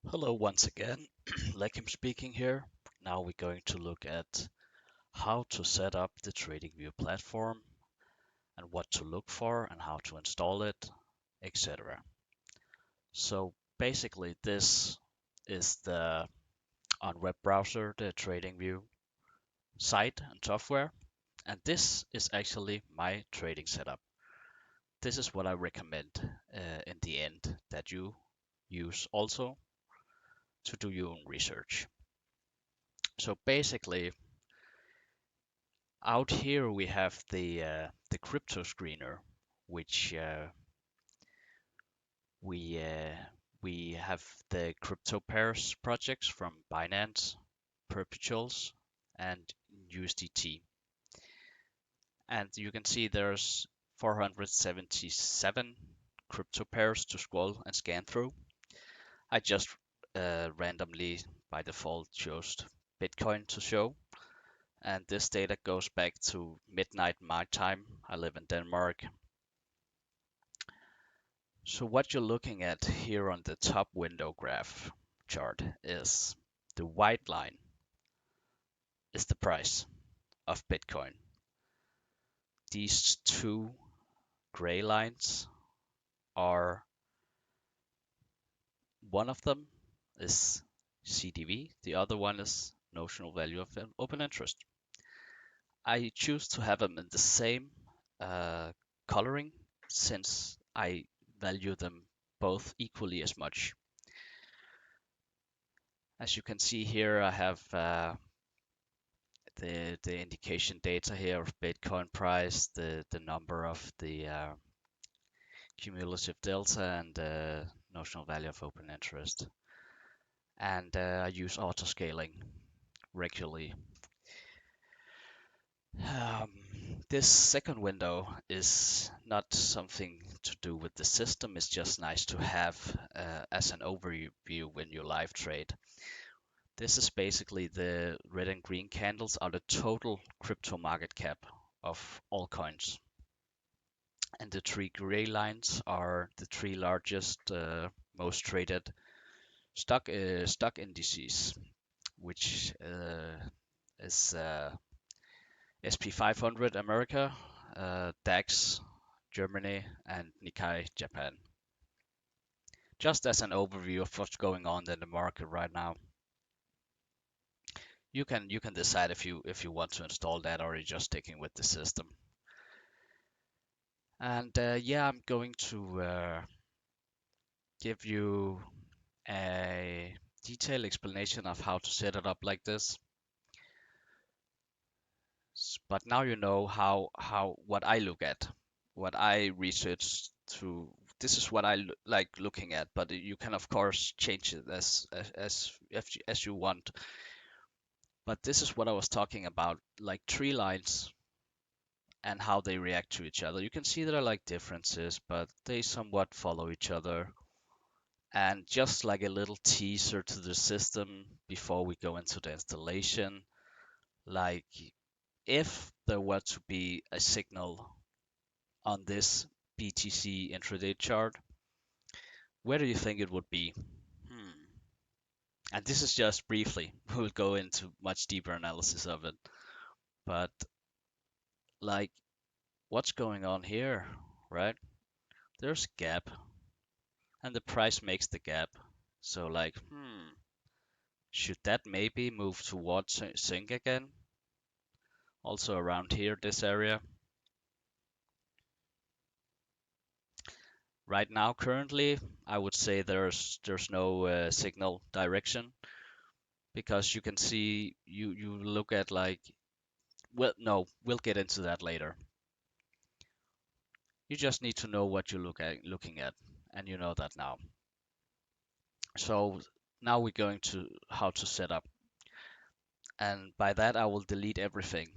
Hello once again, Lekim speaking here. Now we're going to look at how to set up the TradingView platform and what to look for and how to install it, etc. So basically this is the on web browser, the TradingView site and software, and this is actually my trading setup. This is what I recommend in the end that you use also to do your own research. So basically, out here we have the crypto screener, which we uh, we have the crypto pairs projects from BINANCE, perpetuals, and USDT. And you can see there's 477 crypto pairs to scroll and scan through. I just randomly by default chose Bitcoin to show. And this data goes back to midnight my time. I live in Denmark. So what you're looking at here on the top window graph chart is the white line is the price of Bitcoin. These two gray lines are, one of them is CDV, the other one is notional value of open interest. I choose to have them in the same coloring since I value them both equally as much. As you can see here, I have the indication data here of Bitcoin price, the number of the cumulative delta, and the notional value of open interest. And I use auto scaling regularly. Um, this second window is not something to do with the system. It's just nice to have as an overview when you live trade. This is basically the red and green candles are the total crypto market cap of all coins. And the three gray lines are the three largest, most traded stock indices, which is SP 500 America, DAX Germany, and Nikkei Japan. Just as an overview of what's going on in the market right now. You can decide if you want to install that or you're just sticking with the system. And yeah, I'm going to give you a detailed explanation of how to set it up like this. But now you know how what I look at, what I research through. This is what I like looking at, but you can of course change it as you want. But this is what I was talking about, like tree lines and how they react to each other. You can see there are like differences, but they somewhat follow each other. And just like a little teaser to the system before we go into the installation, like if there were to be a signal on this BTC intraday chart, where do you think it would be? And this is just briefly. We'll go into much deeper analysis of it. But like what's going on here, right? There's a gap and the price makes the gap. So like, should that maybe move towards sync again? Also around here, this area. Right now, currently, I would say there's no signal direction because you can see you look at like, well, no, we'll get into that later. You just need to know what you're looking at, and you know that now. So now we're going to how to set up, and by that I will delete everything.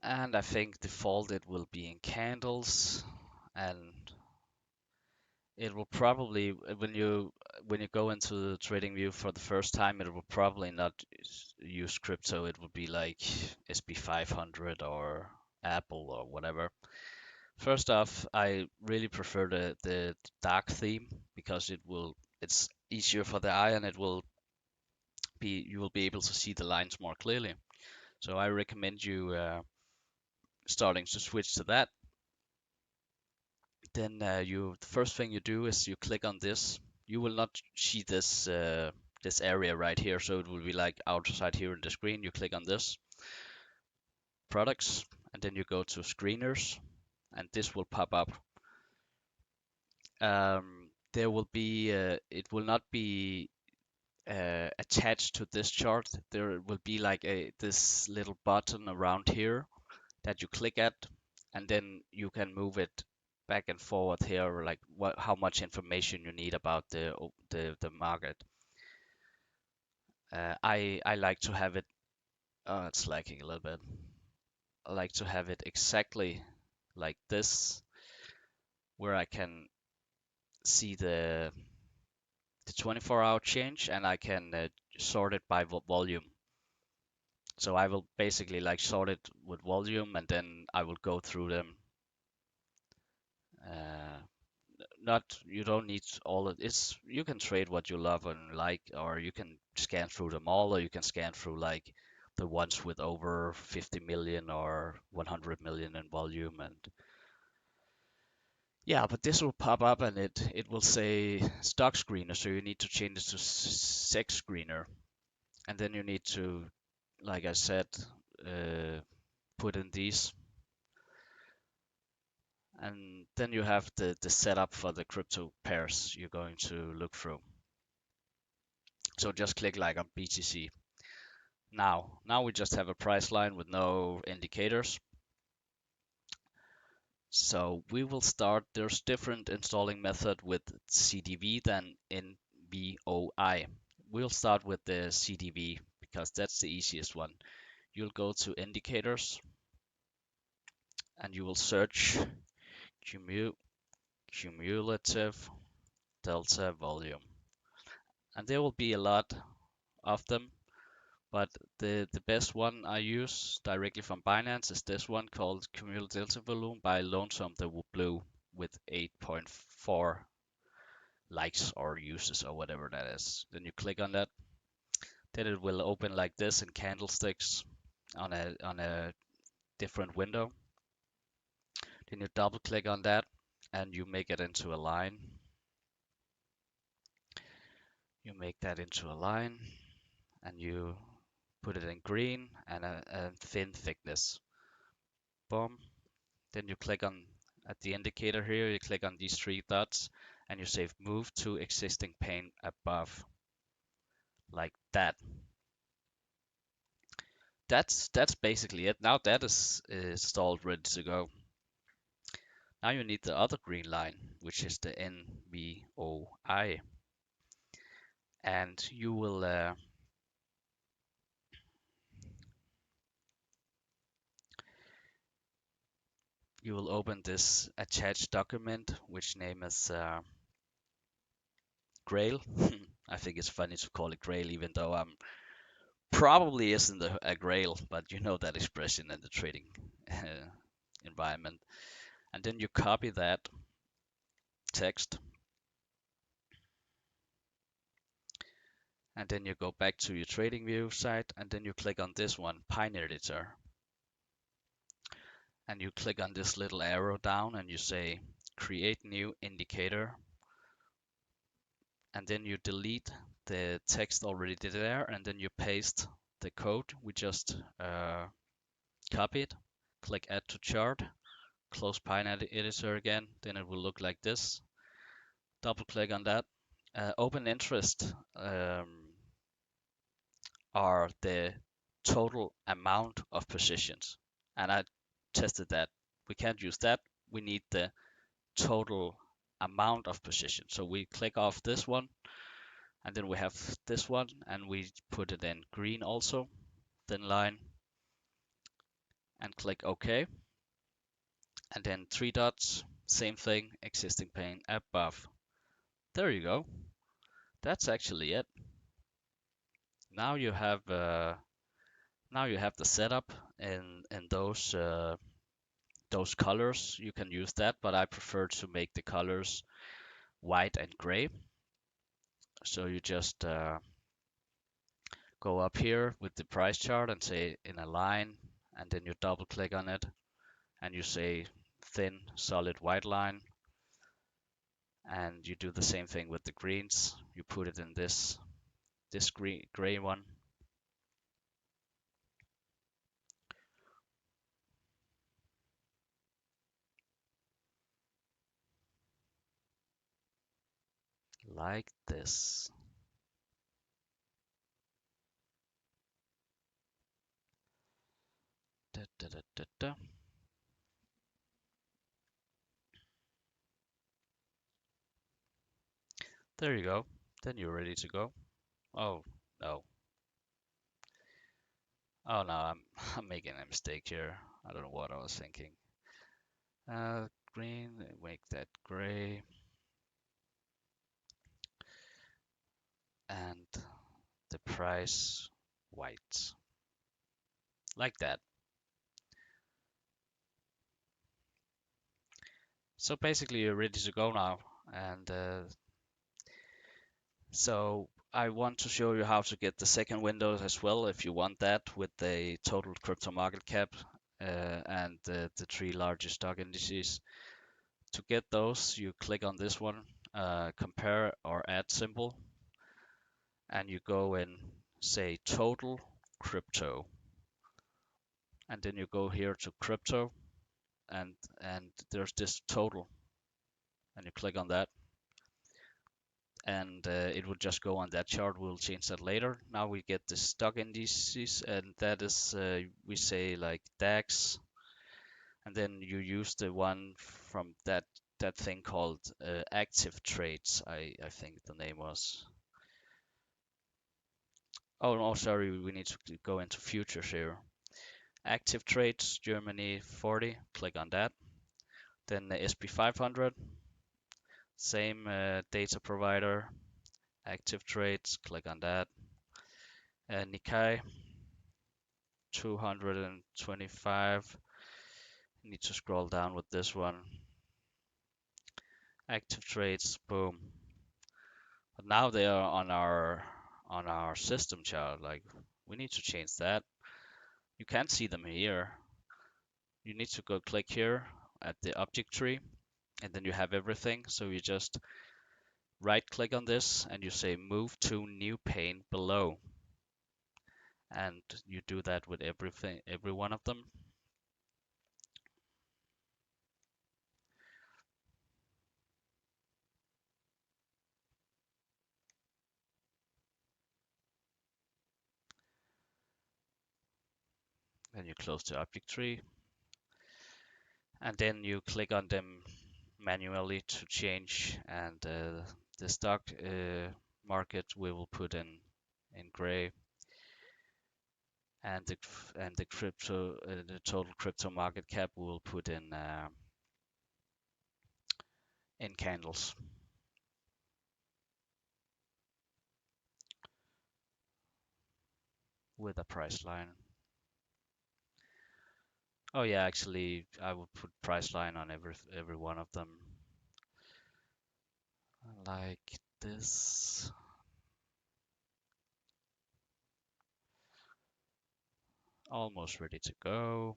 And I think default it will be in candles, and it will probably when you when you go into the trading view for the first time, it will probably not use crypto. It would be like SB500 or Apple or whatever. First off, I really prefer the dark theme because it's easier for the eye and you will be able to see the lines more clearly. So I recommend you starting to switch to that. Then the first thing you do is you click on this. You will not see this area right here, so it will be like outside here in the screen. You click on this products, and then you go to screeners, and this will pop up. There will be it will not be attached to this chart. There will be like this little button around here that you click at, and then you can move it back and forward here, like how much information you need about the market. I like to have it. Oh, it's lagging a little bit. I like to have it exactly like this, where I can see the 24-hour change, and I can sort it by volume. So I will basically like sort it with volume, and then I will go through them. You don't need all of it's you can trade what you love and like, or you can scan through them all, or you can scan through like the ones with over 50 million or 100 million in volume. And yeah, but this will pop up and it will say stock screener, so you need to change it to sex screener, and then you need to, like I said, put in these, and then you have the setup for the crypto pairs you're going to look through. So just click like on BTC. Now we just have a price line with no indicators. So we will start. There's different installing method with CDV than NVOI. We'll start with the CDV because that's the easiest one. You'll go to indicators and you will search cumulative delta volume. And there will be a lot of them, but the best one I use directly from BINANCE is this one called cumulative delta volume by Lonesome the Blue with 8.4 likes or uses or whatever that is. Then you click on that. Then it will open like this in candlesticks on a different window. Then you double click on that and you make it into a line. You make that into a line and you put it in green and a thin thickness. Boom. Then you click on at the indicator here, you click on these three dots and you say move to existing pane above, like that. That's basically it. Now that is installed, ready to go. Now you need the other green line, which is the NVOI, and you will open this attached document, which name is Grail. I think it's funny to call it Grail, even though I'm probably isn't a Grail, but you know that expression in the trading environment. And then you copy that text, and then you go back to your trading view site, and then you click on this one, Pine Editor, and you click on this little arrow down, and you say create new indicator, and then you delete the text already there, and then you paste the code we just copied. Click add to chart, close Pine Editor again, then it will look like this. Double click on that. Open interest are the total amount of positions, and I tested that. We can't use that. We need the total amount of positions. So we click off this one, and then we have this one, and we put it in green also, thin line, and click OK. And then three dots, same thing, existing pane above. There you go. That's actually it. Now you have the setup in those colors. You can use that, but I prefer to make the colors white and gray. So you just go up here with the price chart and say in a line, and then you double click on it and you say thin solid white line, and you do the same thing with the greens. You put it in this gray one, like this. Da, da, da, da, da. There you go. Then you're ready to go. Oh no. Oh no, I'm making a mistake here. I don't know what I was thinking. Green, make that gray, and the price white, like that. So basically, you're ready to go now. And so I want to show you how to get the second window as well, if you want that, with the total crypto market cap and the three largest stock indices. To get those, you click on this one, compare or add symbol, and you go in, say total crypto, and then you go here to crypto, and there's this total, and you click on that, and it will just go on that chart. We'll change that later. Now we get the stock indices, and that is we say like DAX, and then you use the one from that thing called active trades. I think the name was. Oh no, sorry, we need to go into futures here. Active trades, Germany 40, click on that. Then the SP 500, same data provider, active trades, click on that. Nikkei 225, need to scroll down with this one. Active trades, boom. But now they are on our system chart. Like, we need to change that. You can't see them here. You need to go click here at the object tree, and then you have everything. So you just right click on this and you say move to new pane below, and you do that with every one of them. Then you close the object tree, and then you click on them manually to change, and the stock market we will put in gray, and the crypto the total crypto market cap we will put in candles with a price line. Oh yeah, actually I would put price line on every one of them, like this. Almost ready to go.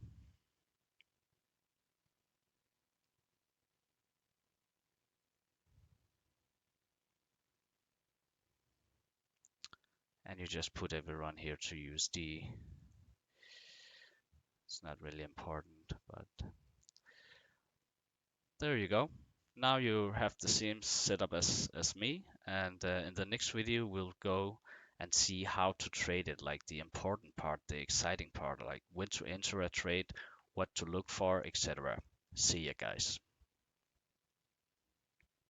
And you just put everyone here to USD. It's not really important, but there you go. Now you have the same setup as me, and in the next video we'll go and see how to trade it, like the important part, the exciting part, like when to enter a trade, what to look for, etc. See ya, guys.